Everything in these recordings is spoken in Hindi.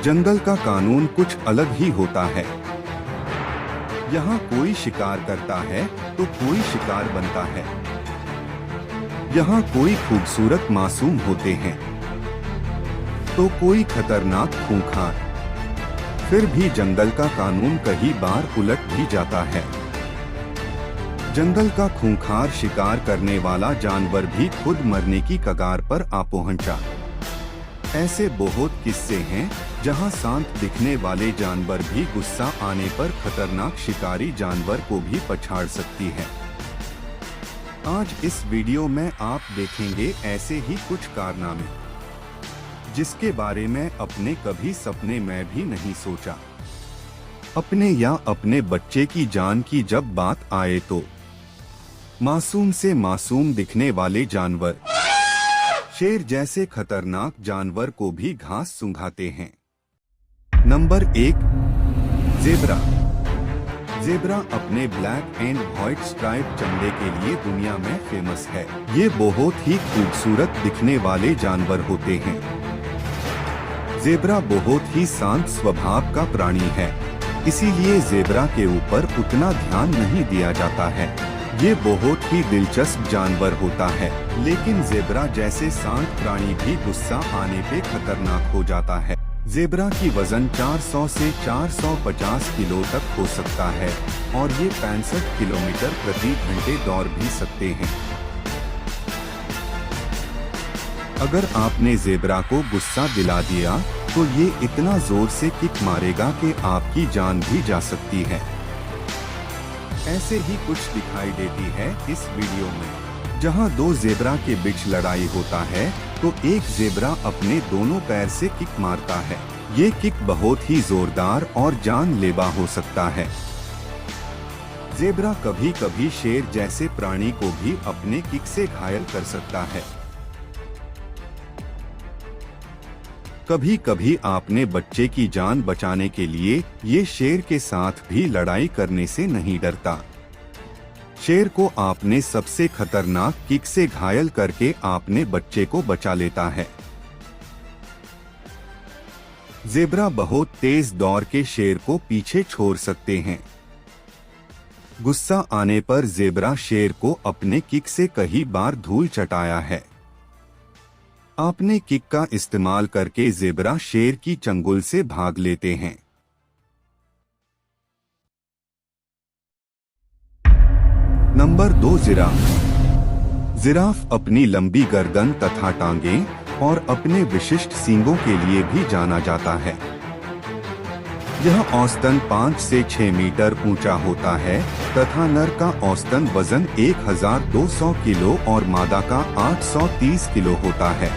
जंगल का कानून कुछ अलग ही होता है। यहाँ कोई शिकार करता है तो कोई शिकार बनता है। यहाँ कोई खूबसूरत मासूम होते हैं तो कोई खतरनाक खूंखार। फिर भी जंगल का कानून कई बार उलट भी जाता है। जंगल का खूंखार शिकार करने वाला जानवर भी खुद मरने की कगार पर आ पहुंचा। ऐसे बहुत किस्से हैं जहां शांत दिखने वाले जानवर भी गुस्सा आने पर खतरनाक शिकारी जानवर को भी पछाड़ सकती है। आज इस वीडियो में आप देखेंगे ऐसे ही कुछ कारनामे जिसके बारे में अपने कभी सपने में भी नहीं सोचा। अपने या अपने बच्चे की जान की जब बात आए तो मासूम से मासूम दिखने वाले जानवर शेर जैसे खतरनाक जानवर को भी घास सूंघाते हैं। Number 1, zebra. ज़ेब्रा अपने ब्लैक एंड व्हाइट स्ट्राइप चमड़े के लिए दुनिया में फेमस है। ये बहुत ही खूबसूरत दिखने वाले जानवर होते हैं। ज़ेब्रा बहुत ही शांत स्वभाव का प्राणी है, इसीलिए ज़ेब्रा के ऊपर उतना ध्यान नहीं दिया जाता है। ये बहुत ही दिलचस्प जानवर होता है, लेकिन ज़ेब्रा जैसे शांत प्राणी भी गुस्सा आने पे खतरनाक हो जाता है। ज़ेब्रा की वजन 400 से 450 किलो तक हो सकता है और ये 65 किलोमीटर प्रति घंटे दौड़ भी सकते हैं। अगर आपने ज़ेब्रा को गुस्सा दिला दिया तो ये इतना जोर से किक मारेगा कि आपकी जान भी जा सकती है। ऐसे ही कुछ दिखाई देती है इस वीडियो में, जहां दो ज़ेब्रा के बीच लड़ाई होता है तो एक ज़ेब्रा अपने दोनों पैर से किक मारता है। ये किक बहुत ही जोरदार और जानलेवा हो सकता है। ज़ेब्रा कभी कभी शेर जैसे प्राणी को भी अपने किक से घायल कर सकता है। कभी कभी आपने बच्चे की जान बचाने के लिए ये शेर के साथ भी लड़ाई करने से नहीं डरता। शेर को आपने सबसे खतरनाक किक से घायल करके आपने बच्चे को बचा लेता है। ज़ेब्रा बहुत तेज दौड़ के शेर को पीछे छोड़ सकते हैं। गुस्सा आने पर ज़ेब्रा शेर को अपने किक से कई बार धूल चटाया है। आपने किक का इस्तेमाल करके ज़ेब्रा शेर की चंगुल से भाग लेते हैं। Number 2, giraffe. जिराफ अपनी लंबी गर्दन तथा टांगें और अपने विशिष्ट सींगों के लिए भी जाना जाता है। यह औसतन 5 से 6 मीटर ऊंचा होता है तथा नर का औसतन वजन 1200 किलो और मादा का 830 किलो होता है।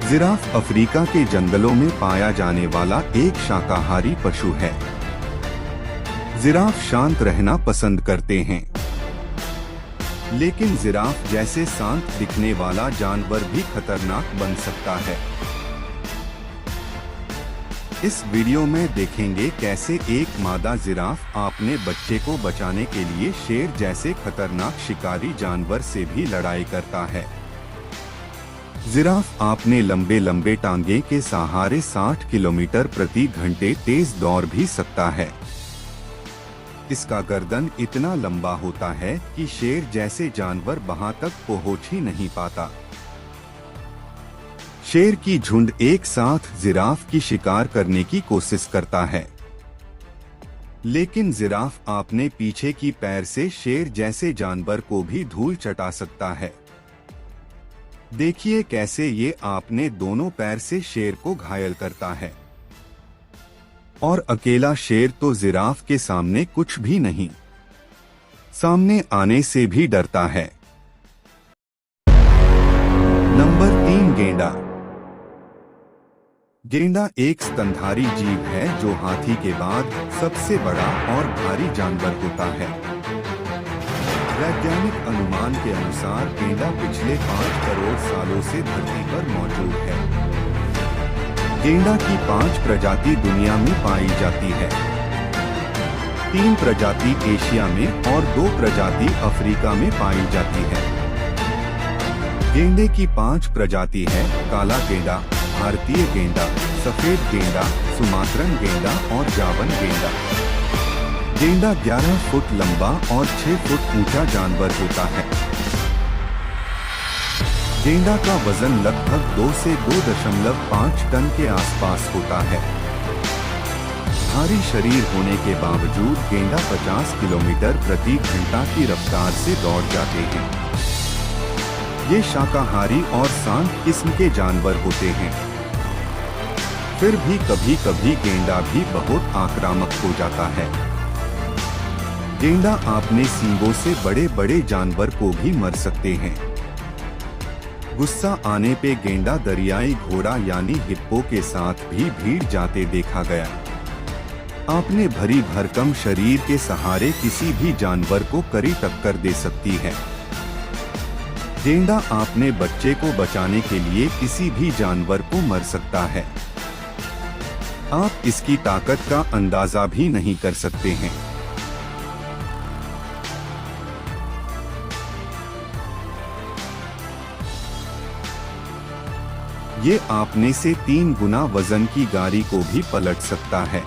जिराफ अफ्रीका के जंगलों में पाया जाने वाला एक शाकाहारी पशु है। जिराफ शांत रहना पसंद करते हैं, लेकिन जिराफ जैसे शांत दिखने वाला जानवर भी खतरनाक बन सकता है। इस वीडियो में देखेंगे कैसे एक मादा जिराफ अपने बच्चे को बचाने के लिए शेर जैसे खतरनाक शिकारी जानवर से भी लड़ाई करता है। जिराफ अपने लंबे लंबे टांगे के सहारे 60 किलोमीटर प्रति घंटे तेज दौड़ भी सकता है। इसका गर्दन इतना लंबा होता है कि शेर जैसे जानवर वहां तक पहुंच ही नहीं पाता। शेर की झुंड एक साथ जिराफ की शिकार करने की कोशिश करता है, लेकिन जिराफ अपने पीछे की पैर से शेर जैसे जानवर को भी धूल चटा सकता है। देखिए कैसे ये अपने दोनों पैर से शेर को घायल करता है। और अकेला शेर तो जिराफ के सामने कुछ भी नहीं, सामने आने से भी डरता है। नंबर 3, गेंडा। गेंडा एक स्तनधारी जीव है जो हाथी के बाद सबसे बड़ा और भारी जानवर होता है। वैज्ञानिक अनुमान के अनुसार गेंडा पिछले 5 करोड़ सालों से धरती पर मौजूद है। गेंडा की 5 प्रजाति दुनिया में पाई जाती है। 3 प्रजाति एशिया में और 2 प्रजाति अफ्रीका में पाई जाती है। गेंडे की 5 प्रजाति है: काला गेंडा, भारतीय गेंडा, सफेद गेंडा, सुमात्रन गेंडा और जावन गेंडा। गेंडा 11 फुट लंबा और 6 फुट ऊंचा जानवर होता है। गेंडा का वजन लगभग 2 से 2.5 टन के आसपास होता है। भारी शरीर होने के बावजूद गेंडा 50 किलोमीटर प्रति घंटा की रफ्तार से दौड़ जाते हैं। ये शाकाहारी और शांत किस्म के जानवर होते हैं। फिर भी कभी कभी गेंडा भी बहुत आक्रामक हो जाता है। गेंडा अपने सींगों से बड़े बड़े जानवर को भी मर सकते हैं। गुस्सा आने पे गेंडा दरियाई घोड़ा यानी हिप्पो के साथ भी भिड़ जाते देखा गया। आपने भरी भरकम शरीर के सहारे किसी भी जानवर को कड़ी टक्कर दे सकती है। गेंडा अपने बच्चे को बचाने के लिए किसी भी जानवर को मर सकता है। आप इसकी ताकत का अंदाजा भी नहीं कर सकते हैं। ये आपने से 3 गुना वजन की गाड़ी को भी पलट सकता है।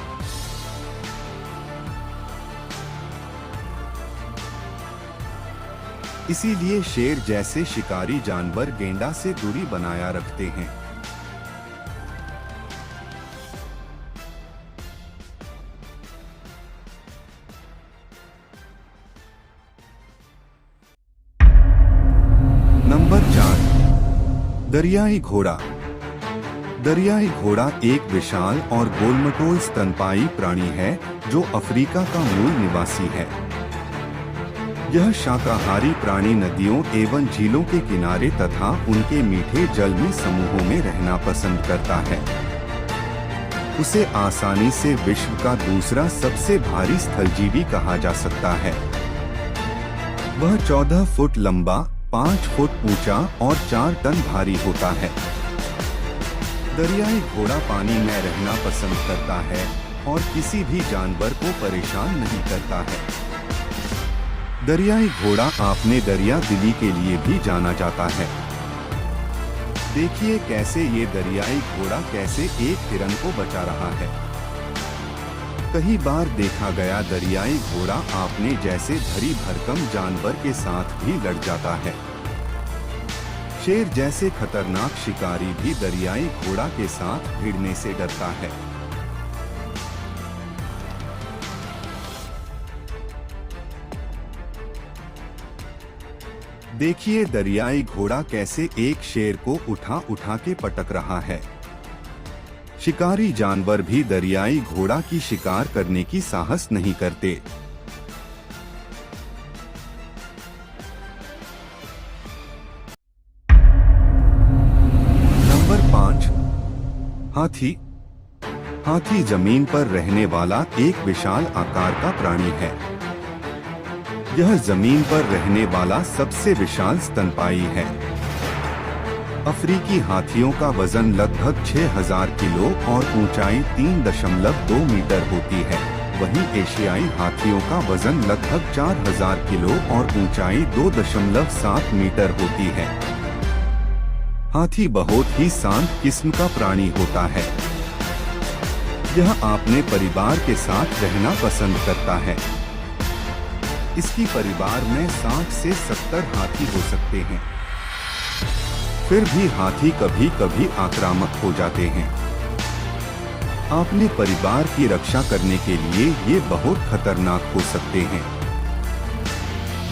इसीलिए शेर जैसे शिकारी जानवर गेंडा से दूरी बनाया रखते हैं। नंबर 4, दरियाई घोड़ा। दरियाई घोड़ा एक विशाल और गोलमटोल स्तनपायी प्राणी है जो अफ्रीका का मूल निवासी है। यह शाकाहारी प्राणी नदियों एवं झीलों के किनारे तथा उनके मीठे जल में समूहों में रहना पसंद करता है। उसे आसानी से विश्व का दूसरा सबसे भारी स्थलजीवी कहा जा सकता है। वह 14 फुट लंबा, 5 फुट ऊंचा और 4 टन भारी होता है। दरियाई घोड़ा पानी में रहना पसंद करता है और किसी भी जानवर को परेशान नहीं करता है। दरियाई घोड़ा आपने दरिया दिली के लिए भी जाना जाता है। देखिए कैसे ये दरियाई घोड़ा कैसे एक हिरन को बचा रहा है। कई बार देखा गया दरियाई घोड़ा आपने जैसे भरी भरकम जानवर के साथ भी लड़ जाता है। शेर जैसे खतरनाक शिकारी भी दरियाई घोड़ा के साथ भिड़ने से डरता है। देखिए दरियाई घोड़ा कैसे एक शेर को उठा उठा के पटक रहा है। शिकारी जानवर भी दरियाई घोड़ा की शिकार करने की साहस नहीं करते। नंबर 5, हाथी। हाथी जमीन पर रहने वाला एक विशाल आकार का प्राणी है। यह जमीन पर रहने वाला सबसे विशाल स्तनपायी है। अफ्रीकी हाथियों का वजन लगभग 6000 किलो और ऊंचाई 3.2 मीटर होती है। वहीं एशियाई हाथियों का वजन लगभग 4000 किलो और ऊंचाई 2.7 मीटर होती है। हाथी बहुत ही शांत किस्म का प्राणी होता है। यह अपने परिवार के साथ रहना पसंद करता है। इसकी परिवार में 60 से 70 हाथी हो सकते हैं। फिर भी हाथी कभी कभी आक्रामक हो जाते हैं। अपने परिवार की रक्षा करने के लिए ये बहुत खतरनाक हो सकते हैं।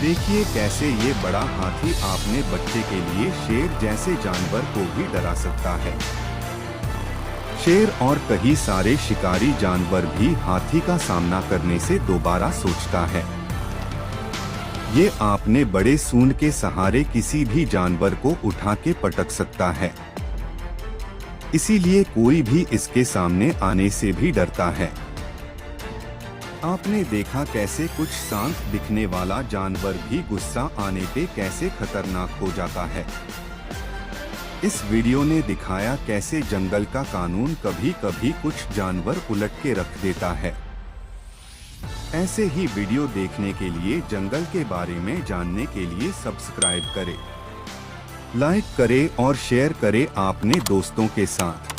देखिए कैसे ये बड़ा हाथी अपने बच्चे के लिए शेर जैसे जानवर को भी डरा सकता है। शेर और कई सारे शिकारी जानवर भी हाथी का सामना करने से दोबारा सोचता है। ये आपने बड़े सूंड के सहारे किसी भी जानवर को उठा के पटक सकता है। इसीलिए कोई भी इसके सामने आने से भी डरता है। आपने देखा कैसे कुछ शांत दिखने वाला जानवर भी गुस्सा आने पे कैसे खतरनाक हो जाता है। इस वीडियो ने दिखाया कैसे जंगल का कानून कभी कभी कुछ जानवर उलट के रख देता है। ऐसे ही वीडियो देखने के लिए जंगल के बारे में जानने के लिए सब्सक्राइब करें। लाइक करें और शेयर करें अपने दोस्तों के साथ।